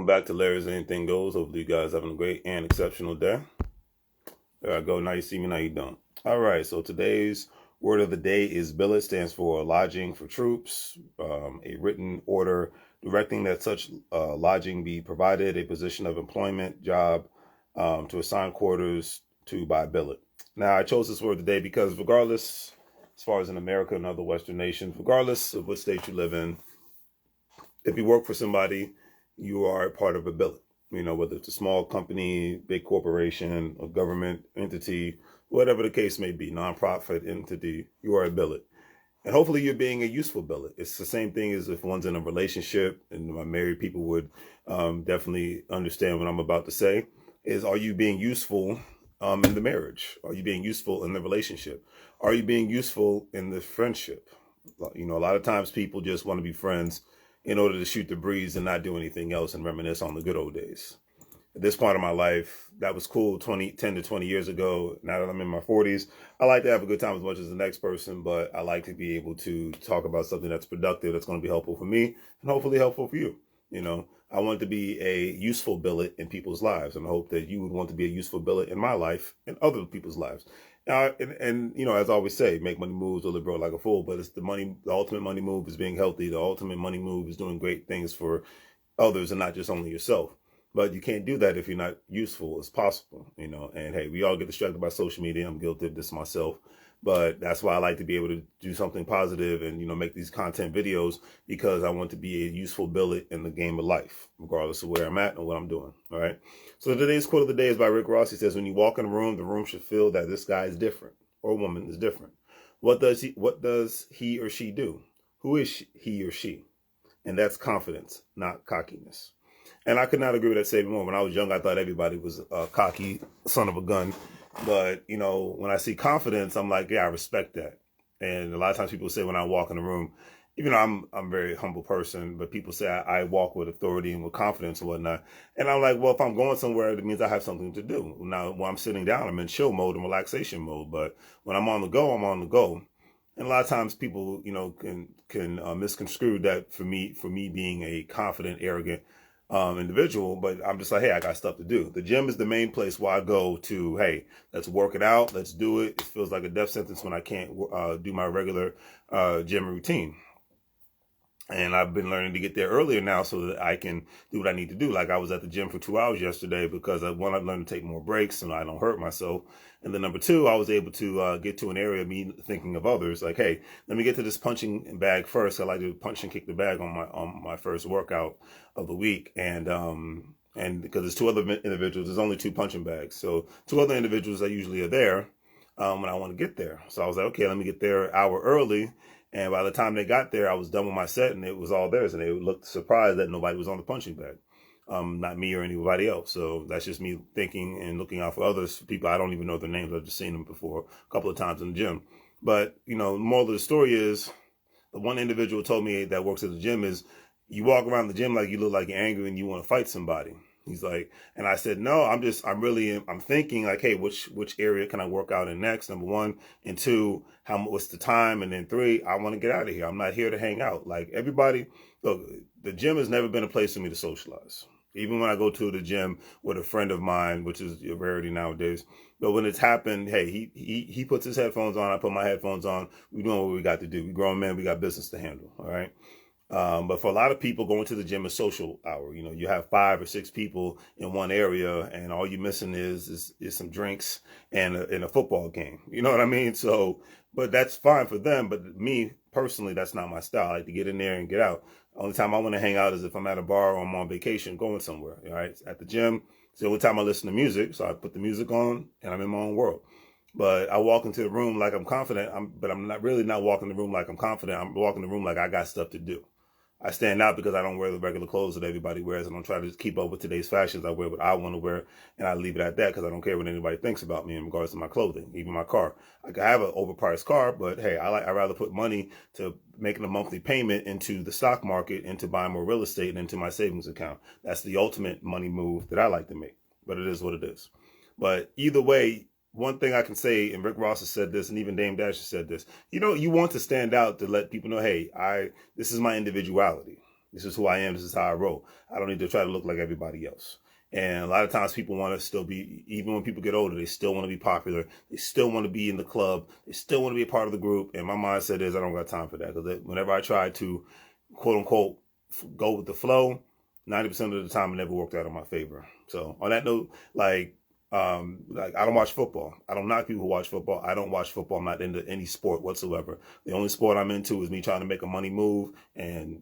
Back to Larry's Anything Goes. Hopefully you guys having a great and exceptional day. There I go. Now you see me, now you don't. All right, so today's word of the day is billet. Stands for lodging for troops. A written order directing that such lodging be provided, a position of employment, job, to assign quarters to by billet. Now I chose this word today because regardless, as far as in America and other Western nations, regardless of what state you live in, if you work for somebody, you are a part of a billet. You know, whether it's a small company, big corporation, a government entity, whatever the case may be, nonprofit entity, you are a billet. And hopefully you're being a useful billet. It's the same thing as if one's in a relationship, and my married people would definitely understand what I'm about to say, is are you being useful in the marriage? Are you being useful in the relationship? Are you being useful in the friendship? You know, a lot of times people just want to be friends in order to shoot the breeze and not do anything else and reminisce on the good old days. At this point of my life, that was cool 10 to 20 years ago. Now that I'm in my 40s, I like to have a good time as much as the next person, but I like to be able to talk about something that's productive, that's going to be helpful for me and hopefully helpful for you. You know, I want to be a useful billet in people's lives, and I hope that you would want to be a useful billet in my life and other people's lives. And you know, as I always say, make money moves or live broke like a fool. But it's the money. The ultimate money move is being healthy. The ultimate money move is doing great things for others and not just only yourself. But you can't do that if you're not useful as possible. You know, and hey, we all get distracted by social media. I'm guilty of this myself. But that's why I like to be able to do something positive and, you know, make these content videos, because I want to be a useful billet in the game of life, regardless of where I'm at and what I'm doing. All right. So today's quote of the day is by Rick Ross. He says, when you walk in a room, the room should feel that this guy is different, or woman is different. What does he or she do? Who is he or she? And that's confidence, not cockiness. And I could not agree with that statement more. When I was young, I thought everybody was a cocky son of a gun. But, you know, when I see confidence, I'm like, yeah, I respect that. And a lot of times people say when I walk in the room, even though I'm a very humble person, but people say I walk with authority and with confidence and whatnot. And I'm like, well, if I'm going somewhere, it means I have something to do. Now, when I'm sitting down, I'm in chill mode and relaxation mode. But when I'm on the go, I'm on the go. And a lot of times people, you know, can misconstrue that for me being a confident, arrogant individual. But I'm just like, hey, I got stuff to do. The gym is the main place where I go to, hey, let's work it out. Let's do it. It feels like a death sentence when I can't do my regular gym routine. And I've been learning to get there earlier now so that I can do what I need to do. Like I was at the gym for 2 hours yesterday because one, I've learned to take more breaks so I don't hurt myself. And then number two, I was able to get to an area of me thinking of others. Like, hey, let me get to this punching bag first. I like to punch and kick the bag on my first workout of the week. And because there's two other individuals, there's only two punching bags. So two other individuals that usually are there when I want to get there. So I was like, okay, let me get there an hour early. And by the time they got there, I was done with my set and it was all theirs. And they looked surprised that nobody was on the punching bag. Not me or anybody else. So that's just me thinking and looking out for others, for people I don't even know their names. I've just seen them before a couple of times in the gym. But, you know, the moral of the story is, the one individual told me that works at the gym is, you walk around the gym like you look like you're angry and you want to fight somebody. He's like, and I said, no, I'm thinking like, hey, which area can I work out in next? Number one, and two, what's the time? And then three, I want to get out of here. I'm not here to hang out. Like everybody, look, the gym has never been a place for me to socialize. Even when I go to the gym with a friend of mine, which is a rarity nowadays. But when it's happened, hey, he puts his headphones on, I put my headphones on. We're doing what we got to do. We grown men, we got business to handle. All right. But for a lot of people, going to the gym is social hour. You know, you have 5 or 6 people in one area, and all you're missing is some drinks and a football game. You know what I mean? So, but that's fine for them. But me personally, that's not my style. I like to get in there and get out. Only time I want to hang out is if I'm at a bar or I'm on vacation going somewhere. All right, at the gym, it's the only time I listen to music. So I put the music on and I'm in my own world. But I walk into the room like I'm confident. But I'm not really not walking the room like I'm confident. I'm walking the room like I got stuff to do. I stand out because I don't wear the regular clothes that everybody wears. I don't try to just keep up with today's fashions. I wear what I want to wear, and I leave it at that because I don't care what anybody thinks about me in regards to my clothing, even my car. Like I have an overpriced car, but hey, I rather put money to making a monthly payment into the stock market, into buying more real estate, and into my savings account. That's the ultimate money move that I like to make. But it is what it is. But either way, one thing I can say, and Rick Ross has said this, and even Dame Dash has said this, you know, you want to stand out to let people know, hey, this is my individuality. This is who I am. This is how I roll. I don't need to try to look like everybody else. And a lot of times people want to still be, even when people get older, they still want to be popular. They still want to be in the club. They still want to be a part of the group. And my mindset is I don't got time for that. Because whenever I try to, quote unquote, go with the flow, 90% of the time it never worked out in my favor. So on that note, like I don't watch football. I don't knock people who watch football. I don't watch football. I'm not into any sport whatsoever. The only sport I'm into is me trying to make a money move and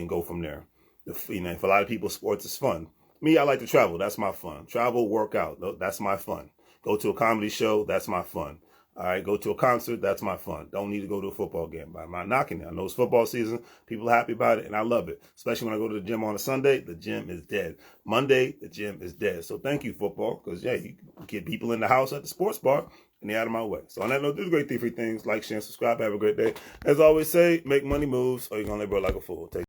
go from there. For a lot of people, sports is fun. Me, I like to travel. That's my fun. Travel, work out. That's my fun. Go to a comedy show. That's my fun. All right, go to a concert. That's my fun. Don't need to go to a football game. But I'm not knocking it. I know it's football season. People are happy about it, and I love it. Especially when I go to the gym on a Sunday, the gym is dead. Monday, the gym is dead. So thank you, football, because, yeah, you get people in the house at the sports bar, and they're out of my way. So on that note, do the great thing, free things. Like, share, and subscribe. Have a great day. As I always say, make money moves, or you're going to live like a fool. Take